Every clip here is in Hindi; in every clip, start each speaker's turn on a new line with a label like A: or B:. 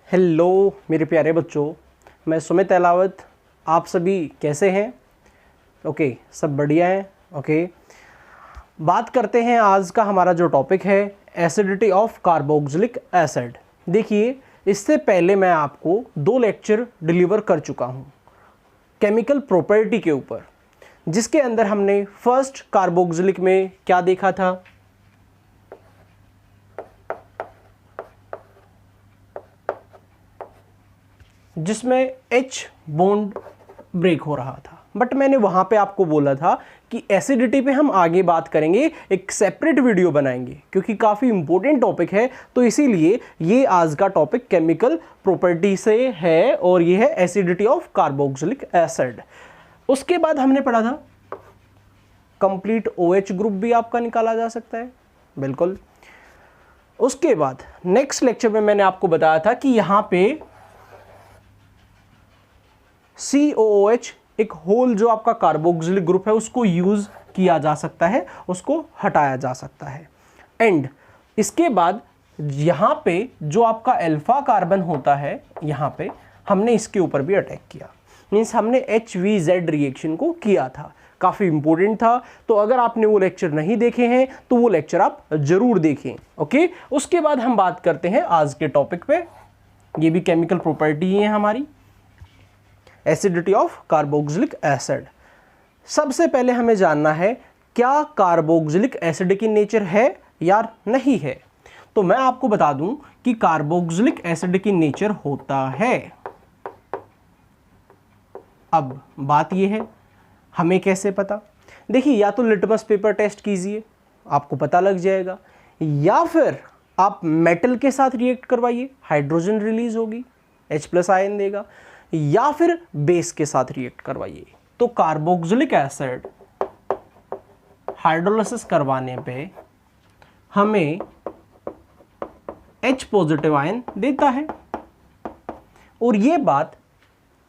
A: हेलो मेरे प्यारे बच्चों, मैं सुमित अहलावत। आप सभी कैसे हैं? ओके, सब बढ़िया हैं। ओके, बात करते हैं। आज का हमारा जो टॉपिक है एसिडिटी ऑफ कार्बोक्सिलिक एसिड। देखिए, इससे पहले मैं आपको 2 लेक्चर डिलीवर कर चुका हूं केमिकल प्रॉपर्टी के ऊपर, जिसके अंदर हमने फर्स्ट कार्बोक्सिलिक में क्या देखा था, जिसमें H बॉन्ड ब्रेक हो रहा था। बट मैंने वहां पे आपको बोला था कि एसिडिटी पे हम आगे बात करेंगे, एक सेपरेट वीडियो बनाएंगे क्योंकि काफ़ी इंपॉर्टेंट टॉपिक है। तो इसीलिए ये आज का टॉपिक केमिकल प्रॉपर्टी से है और ये है एसिडिटी ऑफ कार्बोक्सिलिक एसिड। उसके बाद हमने पढ़ा था कंप्लीट OH ग्रुप भी आपका निकाला जा सकता है, बिल्कुल। उसके बाद नेक्स्ट लेक्चर में मैंने आपको बताया था कि यहां पे COOH एक होल जो आपका कार्बोक्सिलिक ग्रुप है उसको यूज किया जा सकता है, उसको हटाया जा सकता है। एंड इसके बाद यहां पे जो आपका अल्फा कार्बन होता है, यहां पे हमने इसके ऊपर भी अटैक किया, मींस हमने HVZ रिएक्शन को किया था। काफ़ी इंपॉर्टेंट था। तो अगर आपने वो लेक्चर नहीं देखे हैं तो वो लेक्चर आप जरूर देखें। ओके, उसके बाद हम बात करते हैं आज के टॉपिक पे। ये भी केमिकल प्रॉपर्टी है हमारी, एसिडिटी ऑफ कार्बोक्सिलिक एसिड। सबसे पहले हमें जानना है क्या कार्बोक्सिलिक एसिड की नेचर है या नहीं है। तो मैं आपको बता दूं कि कार्बोक्सिलिक एसिड की नेचर होता है। अब बात यह है हमें कैसे पता। देखिए, या तो लिटमस पेपर टेस्ट कीजिए, आपको पता लग जाएगा, या फिर आप मेटल के साथ रिएक्ट करवाइए, हाइड्रोजन रिलीज होगी, H+ आयन देगा, या फिर बेस के साथ रिएक्ट करवाइए। तो कार्बोक्सिलिक एसिड हाइड्रोलिसिस करवाने पे हमें H+ आयन देता है। और ये बात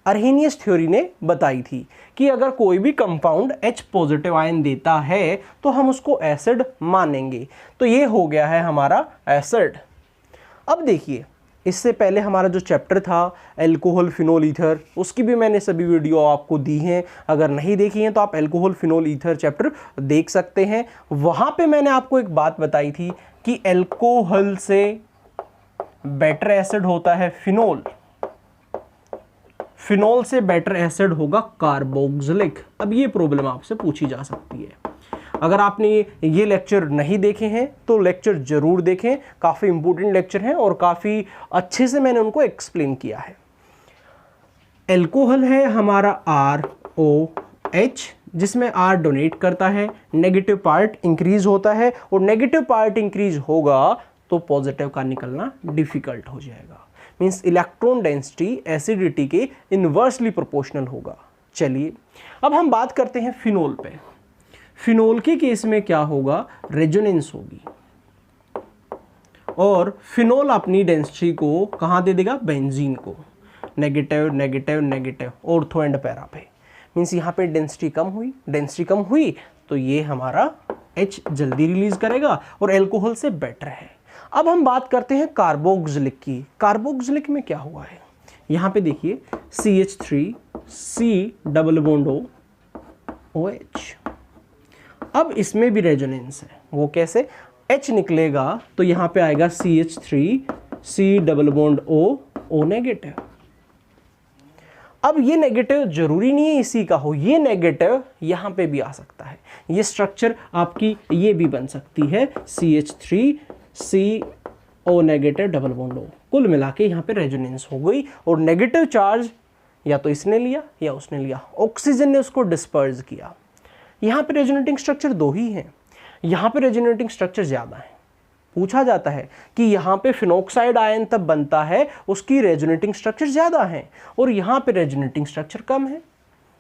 A: अर्हेनियस थ्योरी ने बताई थी कि अगर कोई भी कंपाउंड H+ आयन देता है तो हम उसको एसिड मानेंगे। तो ये हो गया है हमारा एसिड। अब देखिए, इससे पहले हमारा जो चैप्टर था अल्कोहल फिनोल ईथर, उसकी भी मैंने सभी वीडियो आपको दी हैं। अगर नहीं देखी हैं तो आप अल्कोहल फिनोल ईथर चैप्टर देख सकते हैं। वहाँ पे मैंने आपको एक बात बताई थी कि अल्कोहल से बेटर एसिड होता है फिनोल, फिनोल से बेटर एसिड होगा कार्बोक्सिलिक। अब ये प्रॉब्लम आपसे पूछी जा सकती है। अगर आपने ये लेक्चर नहीं देखे हैं तो लेक्चर जरूर देखें, काफ़ी इंपॉर्टेंट लेक्चर हैं और काफ़ी अच्छे से मैंने उनको एक्सप्लेन किया है। अल्कोहल है हमारा ROH, जिसमें R डोनेट करता है, नेगेटिव पार्ट इंक्रीज होता है, और नेगेटिव पार्ट इंक्रीज होगा तो पॉजिटिव का निकलना डिफिकल्ट हो जाएगा। मीन्स इलेक्ट्रॉन डेंसिटी एसिडिटी के इन्वर्सली प्रोपोर्शनल होगा। चलिए, अब हम बात करते हैं फिनोल पे। फिनोल के केस में क्या होगा, रेजोनेंस होगी, और फिनोल अपनी डेंसिटी को कहाँ दे देगा, बेंजीन को, negative negative negative, ortho and para पे। मीन्स यहाँ पे डेंसिटी कम हुई, डेंसिटी कम हुई तो ये हमारा H जल्दी रिलीज करेगा और अल्कोहल से बेटर है। अब हम बात करते हैं कार्बोक्सिलिक की। कार्बोक्सिलिक में क्या हुआ है, यहाँ पे देखिए CH3 C OH। अब इसमें भी रेजोनेंस है। वो कैसे, H निकलेगा तो यहाँ पे आएगा CH3 C O नेगेटिव। अब ये नेगेटिव जरूरी नहीं है इसी का हो, ये नेगेटिव यहाँ पे भी आ सकता है। ये स्ट्रक्चर आपकी ये भी बन सकती है, CH3 CO नेगेटिव O। कुल मिला के यहाँ पे रेजोनेंस हो गई, और नेगेटिव चार्ज या तो इसने लिया या उसने लिया, ऑक्सीजन ने उसको डिस्पर्स किया। यहाँ पे रेजोनेटिंग स्ट्रक्चर 2 ही हैं, यहाँ पे रेजोनेटिंग स्ट्रक्चर ज़्यादा है। पूछा जाता है कि यहाँ पे फिनोक्साइड आयन तब बनता है उसकी रेजोनेटिंग स्ट्रक्चर ज़्यादा है, और यहाँ पे रेजोनेटिंग स्ट्रक्चर कम है।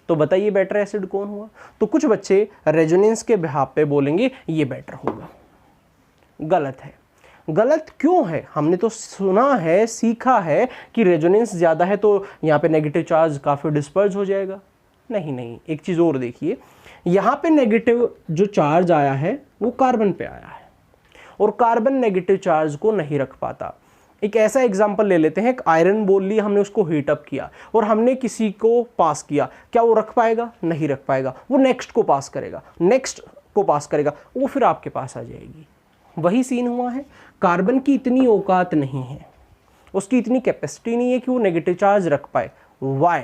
A: तो बताइए बेटर एसिड कौन हुआ। तो कुछ बच्चे रेजोनेंस के बिहाफ पे बोलेंगे ये बेटर होगा। गलत है। गलत क्यों है, हमने तो सुना है, सीखा है कि रेजोनेंस ज़्यादा है तो यहाँ पे नेगेटिव चार्ज काफ़ी डिस्पर्स हो जाएगा। नहीं नहीं, एक चीज़ और देखिए, यहाँ पे नेगेटिव जो चार्ज आया है वो कार्बन पे आया है, और कार्बन नेगेटिव चार्ज को नहीं रख पाता। एक ऐसा एग्जाम्पल ले लेते हैं, एक आयरन बॉल ली, हमने उसको हीट अप किया और हमने किसी को पास किया, क्या वो रख पाएगा? नहीं रख पाएगा, वो नेक्स्ट को पास करेगा, नेक्स्ट को पास करेगा, वो फिर आपके पास आ जाएगी। वही सीन हुआ है, कार्बन की इतनी औकात नहीं है, उसकी इतनी कैपेसिटी नहीं है कि वो नेगेटिव चार्ज रख पाए। वाई?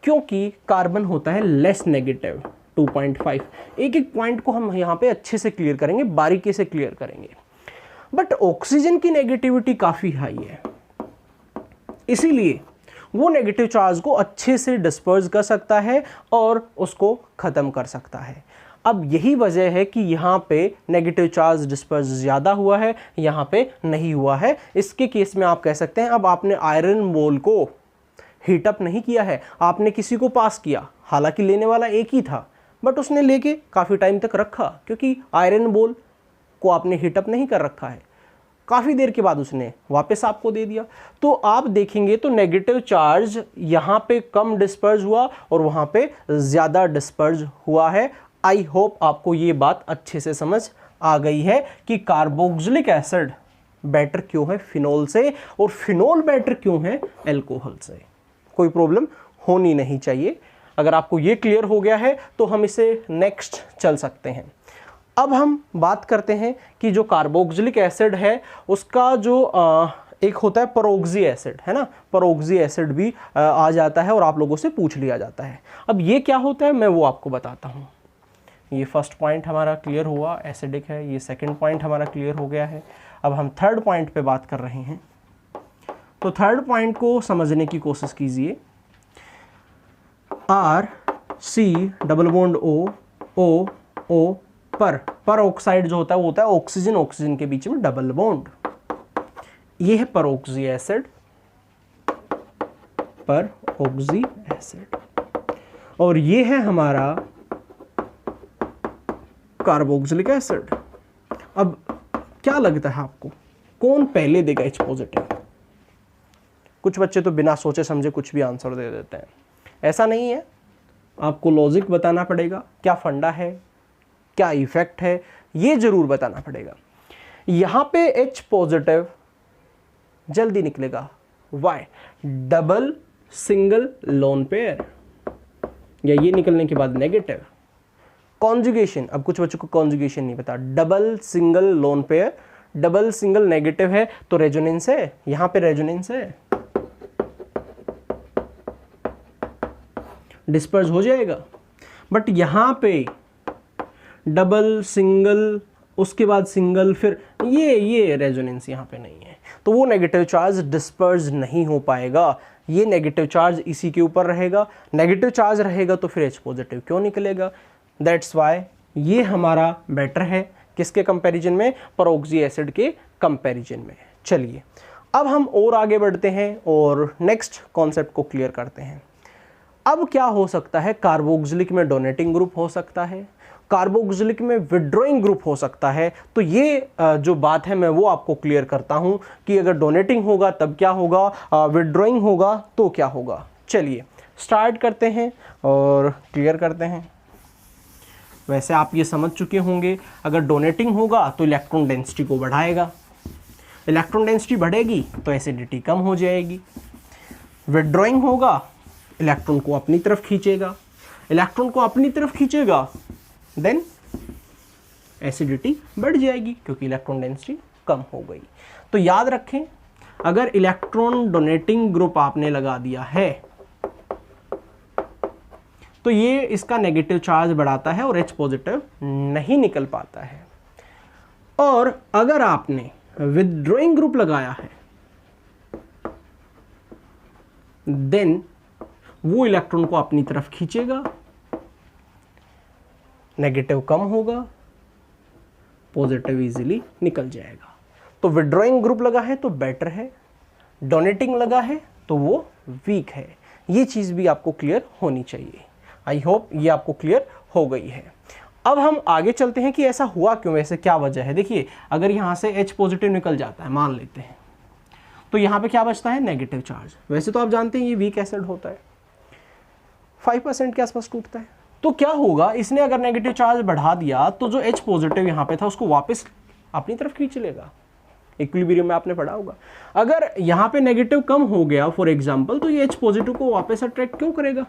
A: क्योंकि कार्बन होता है लेस नेगेटिव, 2.5। एक एक पॉइंट को हम यहाँ पे अच्छे से क्लियर करेंगे, बारीकी से क्लियर करेंगे। बट ऑक्सीजन की नेगेटिविटी काफ़ी हाई है, इसीलिए वो नेगेटिव चार्ज को अच्छे से डिस्पर्स कर सकता है और उसको ख़त्म कर सकता है। अब यही वजह है कि यहाँ पे नेगेटिव चार्ज डिस्पर्स ज़्यादा हुआ है, यहाँ पे नहीं हुआ है। इसके केस में आप कह सकते हैं, अब आपने आयरन बॉल को हीटअप नहीं किया है, आपने किसी को पास किया, हालांकि लेने वाला एक ही था, बट उसने लेके काफ़ी टाइम तक रखा, क्योंकि आयरन बॉल को आपने हीटअप नहीं कर रखा है। काफ़ी देर के बाद उसने वापस आपको दे दिया, तो आप देखेंगे तो नेगेटिव चार्ज यहाँ पे कम डिस्पर्स हुआ और वहाँ पे ज़्यादा डिस्पर्स हुआ है। आई होप आपको ये बात अच्छे से समझ आ गई है कि कार्बोक्सिलिक एसिड बेटर क्यों है फिनोल से, और फिनोल बेटर क्यों है एल्कोहल से। कोई प्रॉब्लम होनी नहीं चाहिए। अगर आपको ये क्लियर हो गया है तो हम इसे नेक्स्ट चल सकते हैं। अब हम बात करते हैं कि जो कार्बोक्सिलिक एसिड है उसका जो एक होता है परोक्सी एसिड, है ना, परोक्सी एसिड भी आ जाता है और आप लोगों से पूछ लिया जाता है। अब ये क्या होता है मैं वो आपको बताता हूँ। ये फर्स्ट पॉइंट हमारा क्लियर हुआ, एसिडिक है। ये सेकंड पॉइंट हमारा क्लियर हो गया है। अब हम थर्ड पॉइंट पे बात कर रहे हैं। तो थर्ड पॉइंट को समझने की कोशिश कीजिए। R C double bond O peroxide जो होता है वो होता है ऑक्सीजन ऑक्सीजन के बीच में डबल बॉन्ड। ये है परोक्सी एसिड, परोक्सी एसिड, और ये है हमारा कार्बोक्सिलिक एसिड। अब क्या लगता है आपको कौन पहले देगा H पॉजिटिव? कुछ बच्चे तो बिना सोचे समझे कुछ भी आंसर दे देते हैं। ऐसा नहीं है, आपको लॉजिक बताना पड़ेगा, क्या फंडा है, क्या इफेक्ट है, ये जरूर बताना पड़ेगा। यहां पे H पॉजिटिव जल्दी निकलेगा। Why? Double single lone pair, या ये निकलने के बाद नेगेटिव। कॉन्जुगेशन, अब कुछ बच्चों को कॉन्जुगेशन नहीं पता। Double single lone pair, double single negative है तो रेजोनेंस है, यहां पे रेजोनेंस है, डिस्पर्स हो जाएगा। बट यहां पे डबल सिंगल उसके बाद सिंगल, फिर ये रेजोनेंस यहाँ पे नहीं है, तो वो नेगेटिव चार्ज डिस्पर्स नहीं हो पाएगा। ये नेगेटिव चार्ज इसी के ऊपर रहेगा। नेगेटिव चार्ज रहेगा तो फिर H पॉजिटिव क्यों निकलेगा? दैट्स वाई ये हमारा बेटर है किसके कंपैरिजन में? परोक्सी एसिड के कंपैरिजन में। चलिए अब हम और आगे बढ़ते हैं और नेक्स्ट कॉन्सेप्ट को क्लियर करते हैं। अब क्या हो सकता है? कार्बोक्सिलिक में डोनेटिंग ग्रुप हो सकता है, कार्बोक्सिलिक में विड्रॉइंग ग्रुप हो सकता है। तो ये जो बात है मैं वो आपको क्लियर करता हूँ कि अगर डोनेटिंग होगा तब क्या होगा, विड्रॉइंग होगा तो क्या होगा। चलिए स्टार्ट करते हैं और क्लियर करते हैं। वैसे आप ये समझ चुके होंगे, अगर डोनेटिंग होगा तो इलेक्ट्रॉन डेंसिटी को बढ़ाएगा, इलेक्ट्रॉन डेंसिटी बढ़ेगी तो एसिडिटी कम हो जाएगी। विड्रॉइंग होगा, इलेक्ट्रॉन को अपनी तरफ खींचेगा, इलेक्ट्रॉन को अपनी तरफ खींचेगा देन एसिडिटी बढ़ जाएगी क्योंकि इलेक्ट्रॉन डेंसिटी कम हो गई। तो याद रखें, अगर इलेक्ट्रॉन डोनेटिंग ग्रुप आपने लगा दिया है तो ये इसका नेगेटिव चार्ज बढ़ाता है और H पॉजिटिव नहीं निकल पाता है। और अगर आपने विथड्रॉइंग ग्रुप लगाया है देन वो इलेक्ट्रॉन को अपनी तरफ खींचेगा, नेगेटिव कम होगा, पॉजिटिव इजीली निकल जाएगा। तो विथड्रॉइंग ग्रुप लगा है तो बेटर है, डोनेटिंग लगा है तो वो वीक है। ये चीज़ भी आपको क्लियर होनी चाहिए। आई होप ये आपको क्लियर हो गई है। अब हम आगे चलते हैं कि ऐसा हुआ क्यों, वैसे क्या वजह है। देखिए अगर यहाँ से H पॉजिटिव निकल जाता है मान लेते हैं, तो यहाँ पे क्या बचता है? Negative charge. वैसे तो आप जानते हैं ये वीक एसिड होता है, 5% के आसपास टूटता है। तो क्या होगा, इसने अगर नेगेटिव चार्ज बढ़ा दिया तो जो H पॉजिटिव यहाँ पे था उसको वापस अपनी तरफ खींच लेगा, इक्विलिब्रियम में आपने पढ़ा होगा। अगर यहाँ पे नेगेटिव कम हो गया फॉर एग्जांपल, तो ये H पॉजिटिव को वापस अट्रैक्ट क्यों करेगा?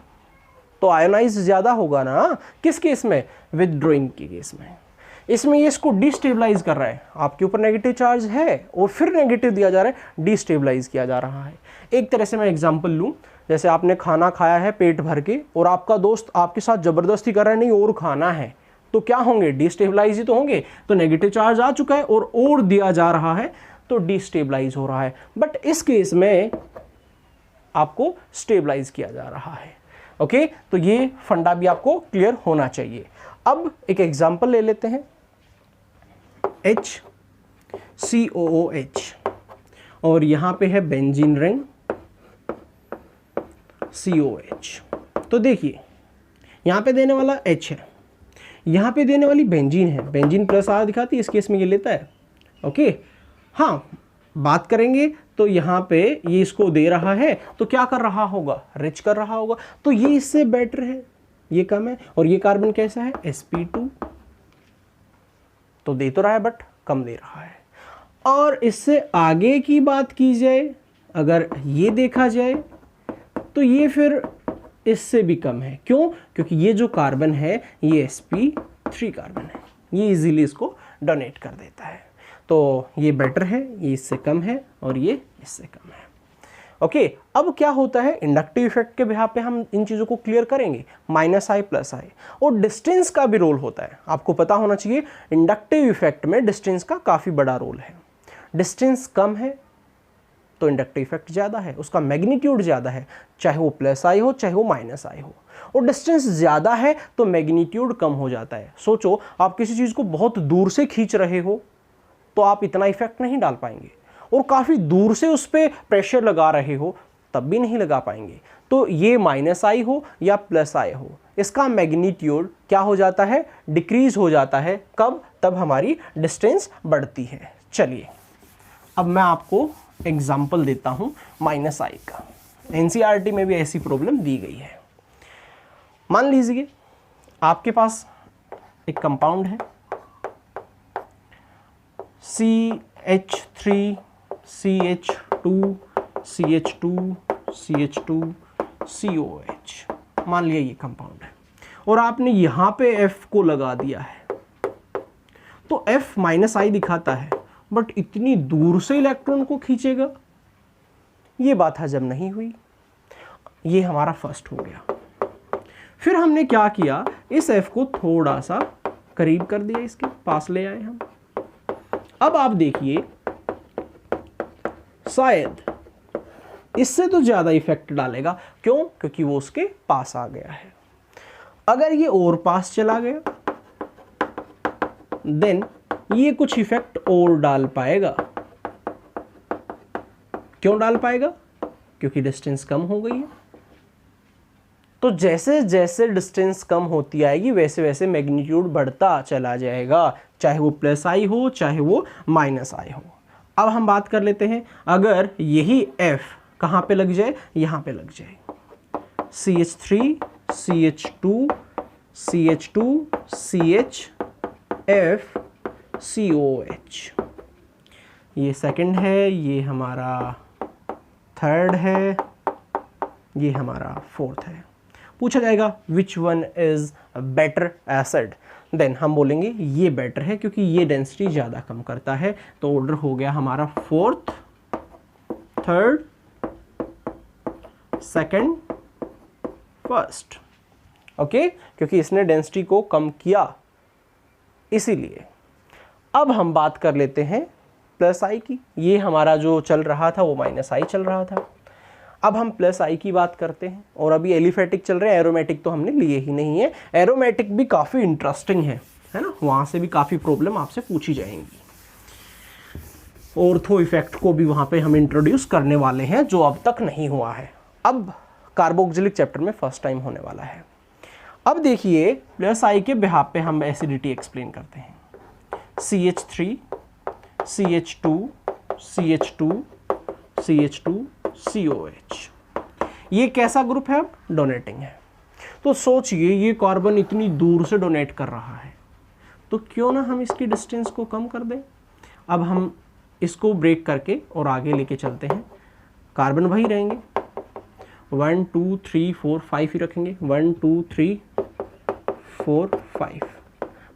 A: तो आयोनाइज ज़्यादा होगा ना। किस केस में? विदड्रॉइंग के केस में। इसमें ये इसको डिस्टेबलाइज कर रहा है, आपके ऊपर नेगेटिव चार्ज है और फिर नेगेटिव दिया जा रहा है, डिस्टेबलाइज किया जा रहा है। एक तरह से मैं एग्जांपल लूँ, जैसे आपने खाना खाया है पेट भर के और आपका दोस्त आपके साथ ज़बरदस्ती कर रहा है नहीं और खाना है, तो क्या होंगे? डिस्टेबलाइज ही तो होंगे। तो नेगेटिव चार्ज आ चुका है और दिया जा रहा है तो डिस्टेबलाइज हो रहा है। बट इस केस में आपको स्टेबलाइज किया जा रहा है। ओके, तो ये फंडा भी आपको क्लियर होना चाहिए। अब एक एग्जांपल ले लेते हैं, HCOOH और यहाँ पे है बेंजीन रिंग COH। तो देखिए यहाँ पे देने वाला H है, यहाँ पे देने वाली बेंजीन है, बेंजीन प्लस R दिखाती है, इस केस में ये लेता है। ओके, हाँ बात करेंगे तो यहाँ पे ये इसको दे रहा है तो क्या कर रहा होगा? रिच कर रहा होगा। तो ये इससे बेटर है, ये कम है। और ये कार्बन कैसा है? sp2, तो दे तो रहा है बट कम दे रहा है। और इससे आगे की बात की जाए, अगर ये देखा जाए तो ये फिर इससे भी कम है। क्यों? क्योंकि ये जो कार्बन है ये sp3 कार्बन है, ये इजीली इसको डोनेट कर देता है। तो ये बेटर है, ये इससे कम है और ये इससे कम है। ओके, अब क्या होता है? इंडक्टिव इफेक्ट के बिहाफ पे हम इन चीज़ों को क्लियर करेंगे, -I + I। और डिस्टेंस का भी रोल होता है, आपको पता होना चाहिए। इंडक्टिव इफेक्ट में डिस्टेंस का काफ़ी बड़ा रोल है। डिस्टेंस कम है तो इंडक्टिव इफेक्ट ज़्यादा है, उसका मैग्नीट्यूड ज़्यादा है, चाहे वो +I हो चाहे वो -I हो। और डिस्टेंस ज़्यादा है तो मैग्नीट्यूड कम हो जाता है। सोचो आप किसी चीज़ को बहुत दूर से खींच रहे हो तो आप इतना इफेक्ट नहीं डाल पाएंगे, और काफ़ी दूर से उस पर प्रेशर लगा रहे हो तब भी नहीं लगा पाएंगे। तो ये -I हो या +I हो, इसका मैग्नीट्यूड क्या हो जाता है? डिक्रीज हो जाता है। कब? तब हमारी डिस्टेंस बढ़ती है। चलिए अब मैं आपको एग्जाम्पल देता हूँ -I का। NCERT में भी ऐसी प्रॉब्लम दी गई है। मान लीजिए आपके पास एक कंपाउंड है CH3 CH2 CH2 CH2 COH, मान लिया ये कंपाउंड है और आपने यहाँ पे F को लगा दिया है। तो F -I दिखाता है बट इतनी दूर से इलेक्ट्रॉन को खींचेगा, ये बात हजम नहीं हुई। ये हमारा फर्स्ट हो गया। फिर हमने क्या किया? इस F को थोड़ा सा करीब कर दिया, इसके पास ले आए हम। अब आप देखिए शायद इससे तो ज़्यादा इफेक्ट डालेगा। क्यों? क्योंकि वो उसके पास आ गया है। अगर ये और पास चला गया देन ये कुछ इफेक्ट और डाल पाएगा। क्यों डाल पाएगा? क्योंकि डिस्टेंस कम हो गई है। तो जैसे जैसे डिस्टेंस कम होती आएगी वैसे वैसे मैग्नीट्यूड बढ़ता चला जाएगा, चाहे वो +I हो चाहे वो -I हो। अब हम बात कर लेते हैं, अगर यही F कहाँ पे लग जाए? यहाँ पे लग जाए। CH3 CH2 CH2 CH F COH, ये सेकंड है, ये हमारा थर्ड है, ये हमारा फोर्थ है। पूछा जाएगा which one is better acid, then हम बोलेंगे ये बेटर है क्योंकि ये डेंसिटी ज़्यादा कम करता है। तो ऑर्डर हो गया हमारा fourth, third, second, first. Okay, क्योंकि इसने डेंसिटी को कम किया इसीलिए। अब हम बात कर लेते हैं +I की। ये हमारा जो चल रहा था वो -I चल रहा था। अब हम +I की बात करते हैं, और अभी एलिफेटिक चल रहे हैं, एरोमेटिक तो हमने लिए ही नहीं है। एरोमेटिक भी काफ़ी इंटरेस्टिंग है ना, वहाँ से भी काफ़ी प्रॉब्लम आपसे पूछी जाएंगी। ऑर्थो इफेक्ट को भी वहाँ पे हम इंट्रोड्यूस करने वाले हैं जो अब तक नहीं हुआ है। अब कार्बोक्सिलिक चैप्टर में फर्स्ट टाइम होने वाला है। अब देखिए +I के बिहाफ पे हम एसिडिटी एक्सप्लेन करते हैं। CH3 CH2 CH2 CH2 COH, ये कैसा ग्रुप है? अब डोनेटिंग है। तो सोचिए ये कार्बन इतनी दूर से डोनेट कर रहा है, तो क्यों ना हम इसकी डिस्टेंस को कम कर दें। अब हम इसको ब्रेक करके और आगे लेके चलते हैं, कार्बन वही रहेंगे, 1 2 3 4 5 ही रखेंगे, 1 2 3 4 5।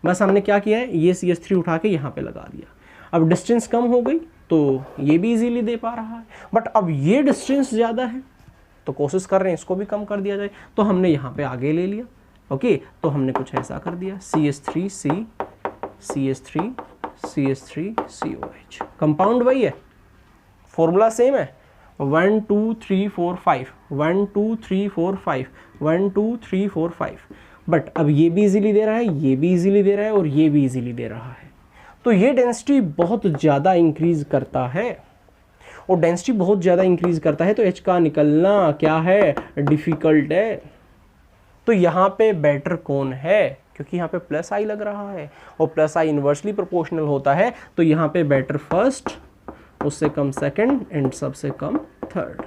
A: बस हमने क्या किया है, ये CH3 उठा के यहाँ पे लगा दिया। अब डिस्टेंस कम हो गई तो ये भी इजीली दे पा रहा है, बट अब ये डिस्टेंस ज़्यादा है तो कोशिश कर रहे हैं इसको भी कम कर दिया जाए, तो हमने यहाँ पे आगे ले लिया। ओके, तो हमने कुछ ऐसा कर दिया, CH3C CH3 CH3 COH। Compound वही है, फॉर्मूला सेम है, 1 2 3 4 5 1 2 3 4 5 1 2 3 4 5। बट अब ये भी इजीली दे रहा है, ये भी इजीली दे रहा है और ये भी इजीली दे रहा है, तो ये डेंसिटी बहुत ज़्यादा इंक्रीज करता है, और डेंसिटी बहुत ज़्यादा इंक्रीज करता है तो H का निकलना क्या है, डिफ़िकल्ट है। तो यहाँ पे बेटर कौन है, क्योंकि यहाँ पे प्लस आई लग रहा है और प्लस आई इन्वर्सली प्रोपोर्शनल होता है, तो यहाँ पे बेटर फर्स्ट, उससे कम सेकंड एंड सबसे कम थर्ड।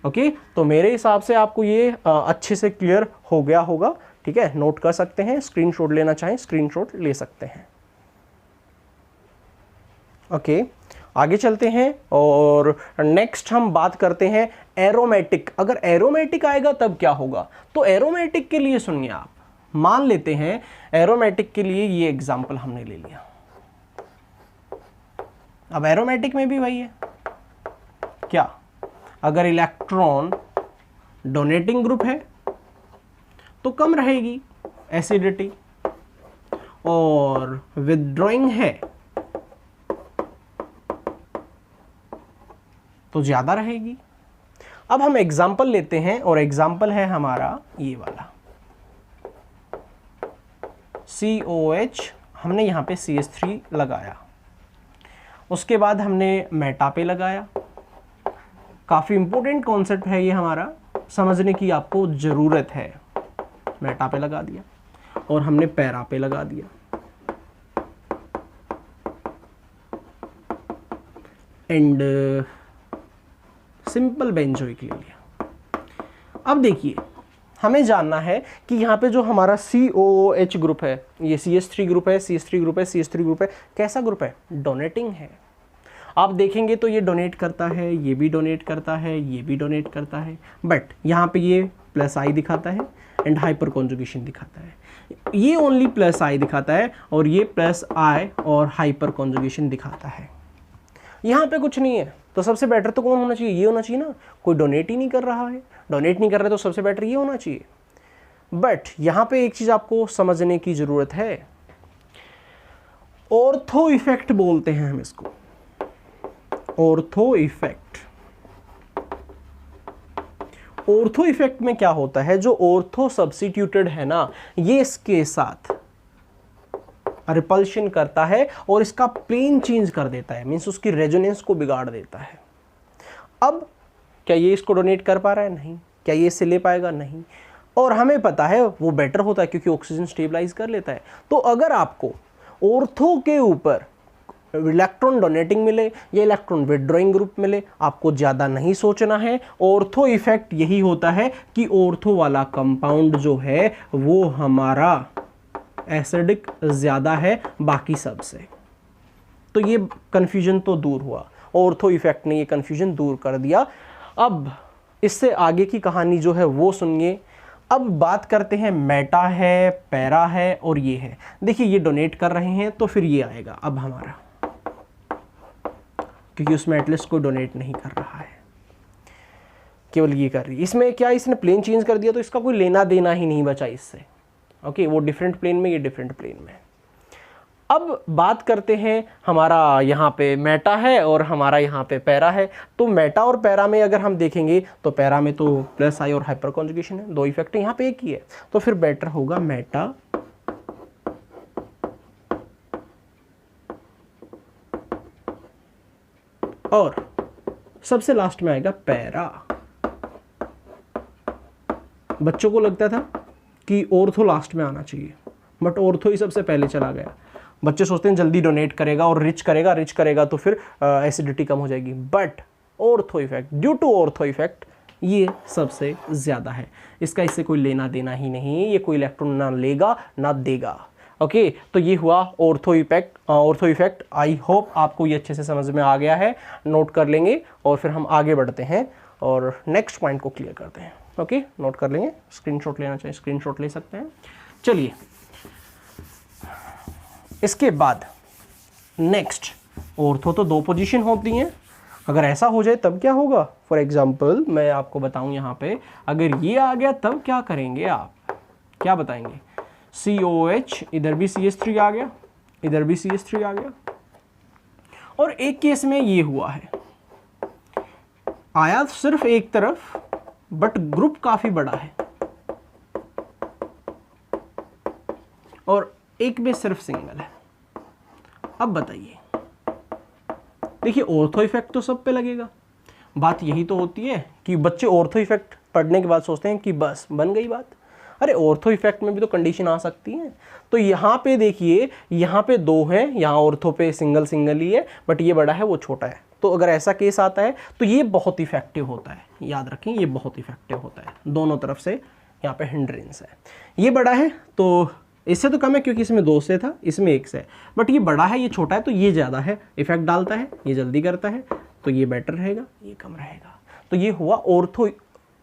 A: ओके, तो मेरे हिसाब से आपको ये अच्छे से क्लियर हो गया होगा। ठीक है, नोट कर सकते हैं, स्क्रीनशॉट लेना चाहें स्क्रीनशॉट ले सकते हैं। ओके, आगे चलते हैं और नेक्स्ट हम बात करते हैं एरोमेटिक। अगर एरोमेटिक आएगा तब क्या होगा, तो एरोमेटिक के लिए सुनिए आप, मान लेते हैं एरोमेटिक के लिए ये एग्जांपल हमने ले लिया। अब एरोमेटिक में भी वही है क्या, अगर इलेक्ट्रॉन डोनेटिंग ग्रुप है तो कम रहेगी एसिडिटी, और विथड्रॉइंग है तो ज़्यादा रहेगी। अब हम एग्जाम्पल लेते हैं और एग्जाम्पल है हमारा ये वाला COH, हमने यहाँ पे CH3 लगाया, उसके बाद हमने मेटा पे लगाया। काफ़ी इंपॉर्टेंट कॉन्सेप्ट है ये हमारा, समझने की आपको ज़रूरत है। मेटा पे लगा दिया और हमने पैरा पे लगा दिया, एंड सिंपल बेंजोइक ले लिया। अब देखिए, हमें जानना है कि यहाँ पे जो हमारा COOH ग्रुप है, ये CH3 ग्रुप है, CH3 ग्रुप है, CH3 ग्रुप है, कैसा ग्रुप है, डोनेटिंग है। आप देखेंगे तो ये डोनेट करता है, ये भी डोनेट करता है, ये भी डोनेट करता है, बट यहाँ पे ये प्लस आई दिखाता है एंड हाइपर कॉन्जुगेशन दिखाता है, ये ओनली प्लस आई दिखाता है और ये प्लस आई और हाइपर कॉन्जुगेशन दिखाता है। यहाँ पे कुछ नहीं है, तो सबसे बेटर तो कौन होना चाहिए, ये होना चाहिए ना। कोई डोनेट ही नहीं कर रहा है, डोनेट नहीं कर रहा है तो सबसे बेटर ये होना चाहिए। बट यहाँ पे एक चीज़ आपको समझने की ज़रूरत है, ऑर्थो इफेक्ट बोलते हैं हम इसको, ऑर्थो इफेक्ट। ऑर्थो इफेक्ट में क्या होता है, जो ऑर्थो सब्स्टिट्यूटेड है ना, ये इसके साथ रिपल्शन करता है और इसका प्लेन चेंज कर देता है, मीन्स उसकी रेजोनेंस को बिगाड़ देता है। अब क्या ये इसको डोनेट कर पा रहा है, नहीं। क्या ये इससे ले पाएगा, नहीं। और हमें पता है वो बेटर होता है क्योंकि ऑक्सीजन स्टेबलाइज कर लेता है। तो अगर आपको ऑर्थो के ऊपर इलेक्ट्रॉन डोनेटिंग मिले या इलेक्ट्रॉन विथड्रॉइंग ग्रुप मिले, आपको ज़्यादा नहीं सोचना है। ऑर्थो इफेक्ट यही होता है कि ऑर्थो वाला कंपाउंड जो है वो हमारा एसिडिक ज़्यादा है बाकी सब से। तो ये कन्फ्यूजन तो दूर हुआ, ऑर्थो इफेक्ट ने ये कन्फ्यूजन दूर कर दिया। अब इससे आगे की कहानी जो है वो सुनिए। अब बात करते हैं, मेटा है, पैरा है और ये है। देखिए ये डोनेट कर रहे हैं तो फिर ये आएगा अब हमारा, क्योंकि उसमें एटलीस्ट कोई डोनेट नहीं कर रहा है, केवल ये कर रही है। इसमें क्या, इसने प्लेन चेंज कर दिया तो इसका कोई लेना देना ही नहीं बचा इससे। ओके, वो डिफरेंट प्लेन में, ये डिफरेंट प्लेन में। अब बात करते हैं, हमारा यहाँ पे मेटा है और हमारा यहाँ पे पैरा है। तो मेटा और पैरा में अगर हम देखेंगे तो पैरा में तो प्लस आई और हाइपर कॉन्जुगेशन है, दो इफेक्ट है, यहाँ पे एक ही है, तो फिर बेटर होगा मेटा और सबसे लास्ट में आएगा पैरा। बच्चों को लगता था कि ऑर्थो लास्ट में आना चाहिए, बट ऑर्थो ही सबसे पहले चला गया। बच्चे सोचते हैं जल्दी डोनेट करेगा और रिच करेगा तो फिर एसिडिटी कम हो जाएगी, but ortho effect, due to ortho effect ये सबसे ज़्यादा है। इसका इससे कोई लेना देना ही नहीं, ये कोई इलेक्ट्रॉन ना लेगा ना देगा। ओके तो ये हुआ ऑर्थो इफेक्ट। आई होप आपको ये अच्छे से समझ में आ गया है, नोट कर लेंगे और फिर हम आगे बढ़ते हैं और नेक्स्ट पॉइंट को क्लियर करते हैं। ओके नोट कर लेंगे, स्क्रीनशॉट लेना चाहिए स्क्रीनशॉट ले सकते हैं। चलिए इसके बाद नेक्स्ट, ऑर्थो तो 2 पोजीशन होती हैं, अगर ऐसा हो जाए तब क्या होगा। फॉर एग्जाम्पल मैं आपको बताऊं यहाँ पे, अगर ये आ गया तब क्या करेंगे आप, क्या बताएंगे। COH, इधर भी CH3 आ गया, इधर भी CH3 आ गया, और एक केस में ये हुआ है, आया सिर्फ एक तरफ बट ग्रुप काफी बड़ा है, और एक में सिर्फ सिंगल है। अब बताइए, देखिए ऑर्थो इफेक्ट तो सब पे लगेगा। बात यही तो होती है कि बच्चे ऑर्थो इफेक्ट पढ़ने के बाद सोचते हैं कि बस बन गई बात। अरे ऑर्थो इफेक्ट में भी तो कंडीशन आ सकती है। तो यहाँ पे देखिए, यहाँ पे 2 हैं, यहाँ ऑर्थो पे सिंगल ही है, बट ये बड़ा है वो छोटा है। तो अगर ऐसा केस आता है तो ये बहुत इफेक्टिव होता है, याद रखें ये बहुत इफेक्टिव होता है, दोनों तरफ से यहाँ पे हिंड्रेंस है। ये बड़ा है तो इससे तो कम है क्योंकि इसमें 2 से था, इसमें 1 से है, बट ये बड़ा है ये छोटा है तो ये ज़्यादा है, इफेक्ट डालता है, ये जल्दी करता है, तो ये बेटर रहेगा, ये कम रहेगा। तो ये हुआ ऑर्थो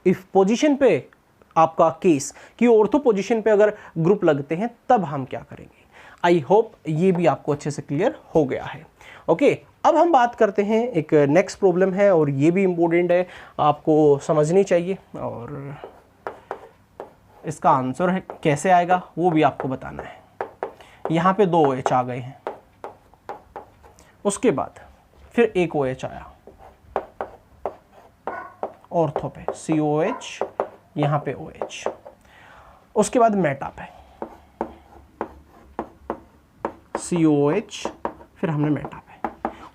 A: इफ पोजीशन पे आपका केस कि ऑर्थो पोजीशन पे अगर ग्रुप लगते हैं तब हम क्या करेंगे। आई होप ये भी आपको अच्छे से क्लियर हो गया है। ओके अब हम बात करते हैं, एक नेक्स्ट प्रॉब्लम है और ये भी इम्पोर्टेंट है, आपको समझनी चाहिए, और इसका आंसर है कैसे आएगा वो भी आपको बताना है। यहाँ पे 2 OH आ गए हैं, उसके बाद फिर एक OH आया ऑर्थो पे, COH, यहाँ पे OH, उसके बाद मेटा पे COH, फिर हमने मेटा पे,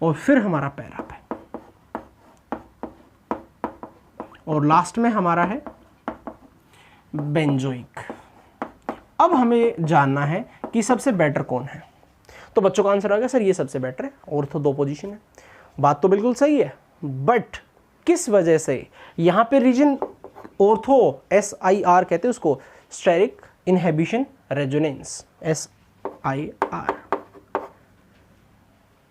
A: और फिर हमारा पैरा पे, और लास्ट में हमारा है बेंजोइक। अब हमें जानना है कि सबसे बेटर कौन है। तो बच्चों का आंसर आ गया सर ये सबसे बेटर है, ऑर्थो 2 पोजीशन है। बात तो बिल्कुल सही है, बट किस वजह से यहाँ पे रीजन ऑर्थो SIR कहते हैं उसको, स्टेरिक इनहिबिशन रेजोनेंस, SIR।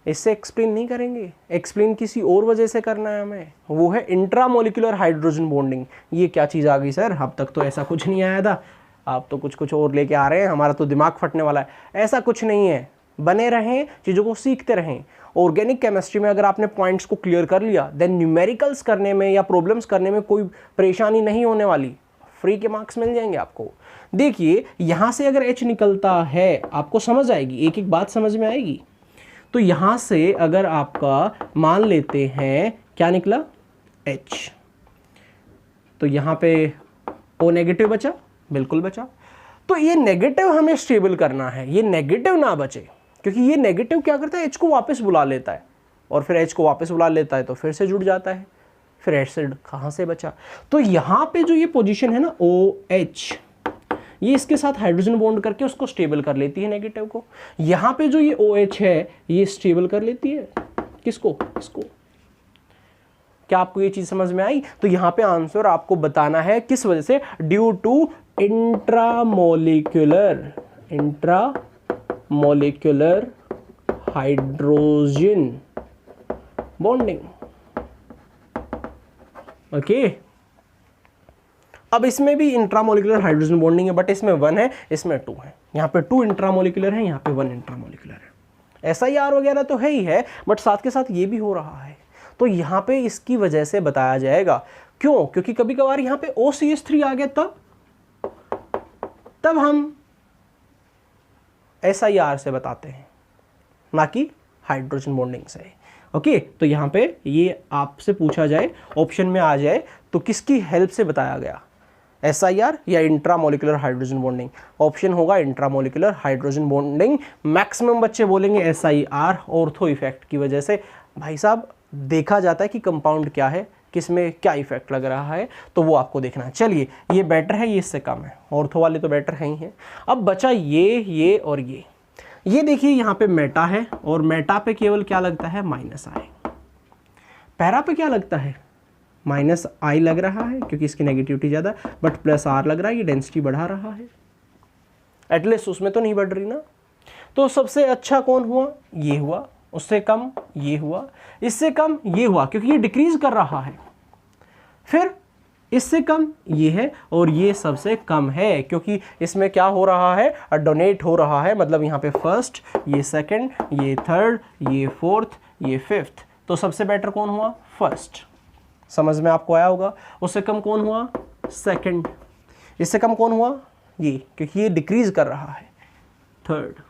A: इससे एक्सप्लेन नहीं करेंगे, एक्सप्लेन किसी और वजह से करना है हमें, वो है इंट्रामोलिकुलर हाइड्रोजन बॉन्डिंग। ये क्या चीज़ आ गई सर, अब तक तो ऐसा कुछ नहीं आया था, आप तो कुछ और लेके आ रहे हैं, हमारा तो दिमाग फटने वाला है। ऐसा कुछ नहीं है, बने रहें, चीज़ों को सीखते रहें। ऑर्गेनिक केमिस्ट्री में अगर आपने पॉइंट्स को क्लियर कर लिया, देन न्यूमेरिकल्स करने में या प्रॉब्लम्स करने में कोई परेशानी नहीं होने वाली, फ्री के मार्क्स मिल जाएंगे आपको। देखिए यहाँ से अगर H निकलता है, आपको समझ आएगी, एक एक बात समझ में आएगी। तो यहाँ से अगर आपका मान लेते हैं क्या निकला H, तो यहाँ पे O नेगेटिव बचा, बिल्कुल बचा। तो ये नेगेटिव हमें स्टेबल करना है, ये नेगेटिव ना बचे, क्योंकि ये नेगेटिव क्या करता है, H को वापस बुला लेता है, और फिर H को वापस बुला लेता है तो फिर से जुड़ जाता है, फिर एसिड कहाँ से बचा। तो यहाँ पे जो ये पोजीशन है ना OH, ये इसके साथ हाइड्रोजन बॉन्ड करके उसको स्टेबल कर लेती है नेगेटिव को। यहाँ पे जो ये OH है ये स्टेबल कर लेती है किसको, इसको। क्या आपको ये चीज समझ में आई। तो यहाँ पे आंसर आपको बताना है किस वजह से, due to intramolecular hydrogen bonding. Okay अब इसमें भी इंट्रामोलिकुलर हाइड्रोजन बॉन्डिंग है, बट इसमें 1 है, इसमें 2 है। यहाँ पे 2 इंट्रामोलिकुलर है, यहाँ पे 1 इंट्रामोलिकुलर है। SIR वगैरह तो है ही है, बट साथ के साथ ये भी हो रहा है। तो यहाँ पे इसकी वजह से बताया जाएगा। क्यों? क्योंकि कभी कभार यहाँ पे OCH3 आ गया, तब हम SIR से बताते हैं, ना कि हाइड्रोजन बॉन्डिंग से। ओके तो यहाँ पे ये आपसे पूछा जाए, ऑप्शन में आ जाए, तो किसकी हेल्प से बताया गया, SIR या इंट्रामोलिकुलर हाइड्रोजन बॉन्डिंग। ऑप्शन होगा इंट्रामोलिकुलर हाइड्रोजन बॉन्डिंग। मैक्सिमम बच्चे बोलेंगे SIR, ऑर्थो इफेक्ट की वजह से। भाई साहब देखा जाता है कि कंपाउंड क्या है, किसमें क्या इफेक्ट लग रहा है, तो वो आपको देखना है। चलिए ये बेटर है, ये इससे कम है, ऑर्थो वाले तो बेटर है ही है। अब बचा ये और ये देखिए यहाँ पे मेटा है, और मेटा पे केवल क्या लगता है, -I। पैरा पे क्या लगता है, -I लग रहा है क्योंकि इसकी नेगेटिविटी ज़्यादा, बट +R लग रहा है, ये डेंसिटी बढ़ा रहा है। एटलीस्ट उसमें तो नहीं बढ़ रही ना, तो सबसे अच्छा कौन हुआ? ये हुआ। उससे कम ये हुआ। इससे कम ये हुआ क्योंकि ये डिक्रीज कर रहा है। फिर इससे कम ये है और ये सबसे कम है क्योंकि इसमें क्या हो रहा है? डोनेट हो रहा है। मतलब यहाँ पे फर्स्ट, ये सेकंड, ये थर्ड, ये फोर्थ, ये फिफ्थ। तो सबसे बेटर कौन हुआ? फर्स्ट। समझ में आपको आया होगा। उससे कम कौन हुआ? सेकंड। इससे कम कौन हुआ? ये, क्योंकि ये डिक्रीज कर रहा है। थर्ड।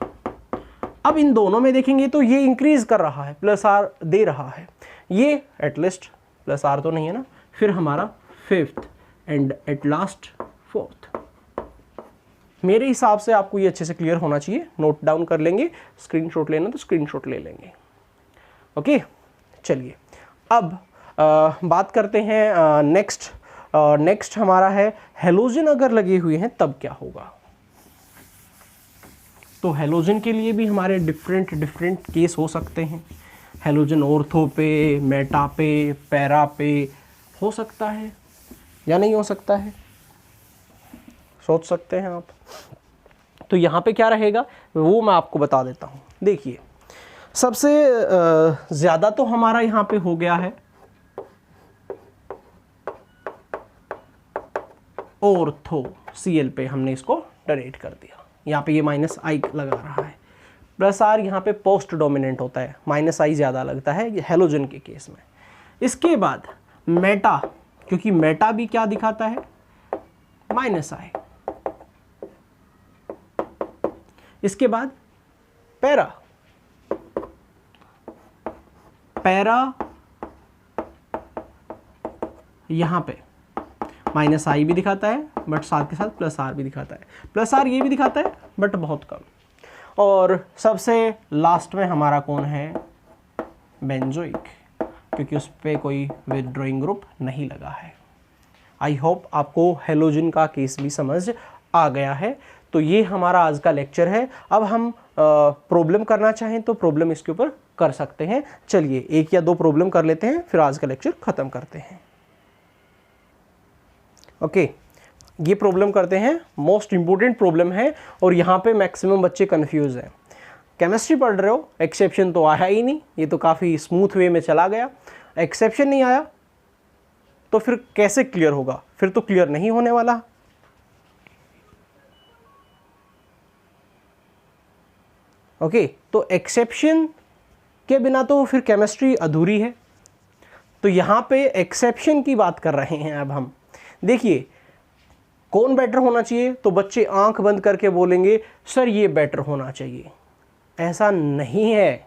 A: अब इन दोनों में देखेंगे तो ये इंक्रीज कर रहा है, प्लस आर दे रहा है। ये एटलीस्ट प्लस आर तो नहीं है ना। फिर हमारा fifth and at last fourth. मेरे हिसाब से आपको ये अच्छे से क्लियर होना चाहिए। नोट डाउन कर लेंगे, स्क्रीनशॉट लेना तो स्क्रीनशॉट ले लेंगे। ओके, चलिए अब बात करते हैं नेक्स्ट हमारा है हेलोजन अगर लगे हुए हैं तब क्या होगा। तो हेलोजन के लिए भी हमारे डिफरेंट केस हो सकते हैं। हेलोजन ऑर्थो पे, मेटा पे, पैरा पे हो सकता है या नहीं हो सकता है, सोच सकते हैं आप। तो यहाँ पे क्या रहेगा वो मैं आपको बता देता हूँ। देखिए सबसे ज़्यादा तो हमारा यहाँ पे हो गया है ऑर्थो, Cl पे हमने इसको डोनेट कर दिया। यहाँ पे ये माइनस आई लगा रहा है। प्लस आर यहाँ पे पोस्ट डोमिनेंट होता है, माइनस आई ज़्यादा लगता है हेलोजन के केस में। इसके बाद मेटा, क्योंकि मेटा भी क्या दिखाता है? माइनस आई। इसके बाद पैरा, यहाँ पे माइनस आई भी दिखाता है बट साथ के साथ प्लस आर भी दिखाता है। प्लस आर ये भी दिखाता है बट बहुत कम। और सबसे लास्ट में हमारा कौन है? बेंजोइक, क्योंकि उस पर कोई विथड्रॉइंग ग्रुप नहीं लगा है। आई होप आपको हेलोजन का केस भी समझ आ गया है। तो ये हमारा आज का लेक्चर है। अब हम प्रॉब्लम करना चाहें तो प्रॉब्लम इसके ऊपर कर सकते हैं। चलिए एक या दो प्रॉब्लम कर लेते हैं, फिर आज का लेक्चर ख़त्म करते हैं। ओके, ये प्रॉब्लम करते हैं। मोस्ट इंपॉर्टेंट प्रॉब्लम है और यहाँ पे मैक्सिमम बच्चे कंफ्यूज हैं। केमिस्ट्री पढ़ रहे हो, एक्सेप्शन तो आया ही नहीं, ये तो काफ़ी स्मूथ वे में चला गया। एक्सेप्शन नहीं आया तो फिर कैसे क्लियर होगा? फिर तो क्लियर नहीं होने वाला। ओके, तो एक्सेप्शन के बिना तो फिर केमिस्ट्री अधूरी है। तो यहाँ पे एक्सेप्शन की बात कर रहे हैं अब हम। देखिए कौन बेटर होना चाहिए, तो बच्चे आंख बंद करके बोलेंगे सर ये बेटर होना चाहिए। ऐसा नहीं है,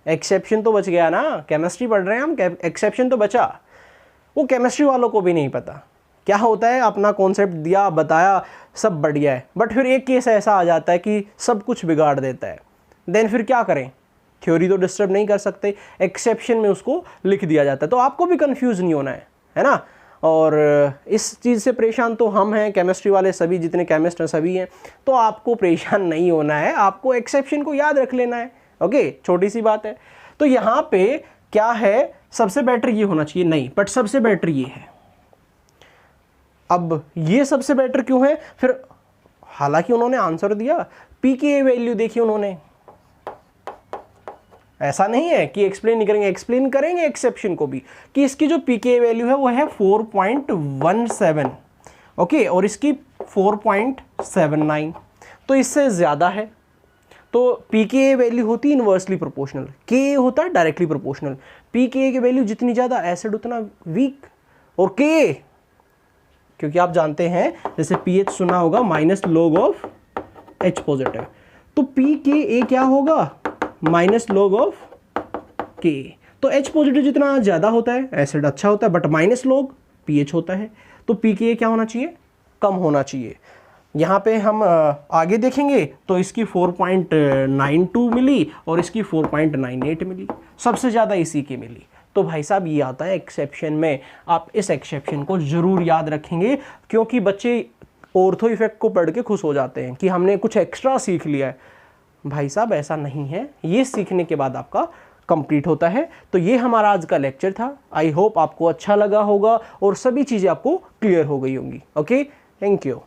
A: एक्सेप्शन तो बच गया ना। केमिस्ट्री पढ़ रहे हैं हम, एक्सेप्शन तो बचा। वो केमिस्ट्री वालों को भी नहीं पता क्या होता है। अपना कॉन्सेप्ट दिया, बताया, सब बढ़िया है, बट फिर एक केस ऐसा आ जाता है कि सब कुछ बिगाड़ देता है। देन फिर क्या करें? थ्योरी तो डिस्टर्ब नहीं कर सकते, एक्सेप्शन में उसको लिख दिया जाता है। तो आपको भी कंफ्यूज नहीं होना है ना। और इस चीज़ से परेशान तो हम हैं, केमिस्ट्री वाले सभी, जितने केमिस्ट हैं सभी हैं। तो आपको परेशान नहीं होना है, आपको एक्सेप्शन को याद रख लेना है। ओके, छोटी सी बात है। तो यहाँ पे क्या है, सबसे बेटर ये होना चाहिए नहीं, बट सबसे बेटर ये है। अब ये सबसे बेटर क्यों है फिर? हालांकि उन्होंने आंसर दिया, पीके वैल्यू देखी उन्होंने। ऐसा नहीं है कि एक्सप्लेन नहीं करेंगे, एक्सप्लेन करेंगे एक्सेप्शन को भी, कि इसकी जो पीके वैल्यू है वो है 4.17। ओके, और इसकी 4.79, तो इससे ज़्यादा है। तो पीके वैल्यू होती है इन्वर्सली प्रोपोर्शनल, के होता है डायरेक्टली प्रोपोर्शनल। पीके की वैल्यू जितनी ज़्यादा एसिड उतना वीक। और के, क्योंकि आप जानते हैं जैसे पीएच सुना होगा, minus log of H positive, तो पी के ए क्या होगा? माइनस लॉग ऑफ के। तो एच पॉजिटिव जितना ज़्यादा होता है एसिड अच्छा होता है, बट माइनस लॉग पीएच होता है, तो पी के ए क्या होना चाहिए? कम होना चाहिए। यहाँ पे हम आगे देखेंगे तो इसकी 4.92 मिली और इसकी 4.98 मिली, सबसे ज़्यादा इसी की मिली। तो भाई साहब ये आता है एक्सेप्शन में। आप इस एक्सेप्शन को ज़रूर याद रखेंगे, क्योंकि बच्चे ऑर्थो इफेक्ट को पढ़ के खुश हो जाते हैं कि हमने कुछ एक्स्ट्रा सीख लिया है। भाई साहब ऐसा नहीं है, ये सीखने के बाद आपका कंप्लीट होता है। तो ये हमारा आज का लेक्चर था। आई होप आपको अच्छा लगा होगा और सभी चीज़ें आपको क्लियर हो गई होंगी। Okay, thank you.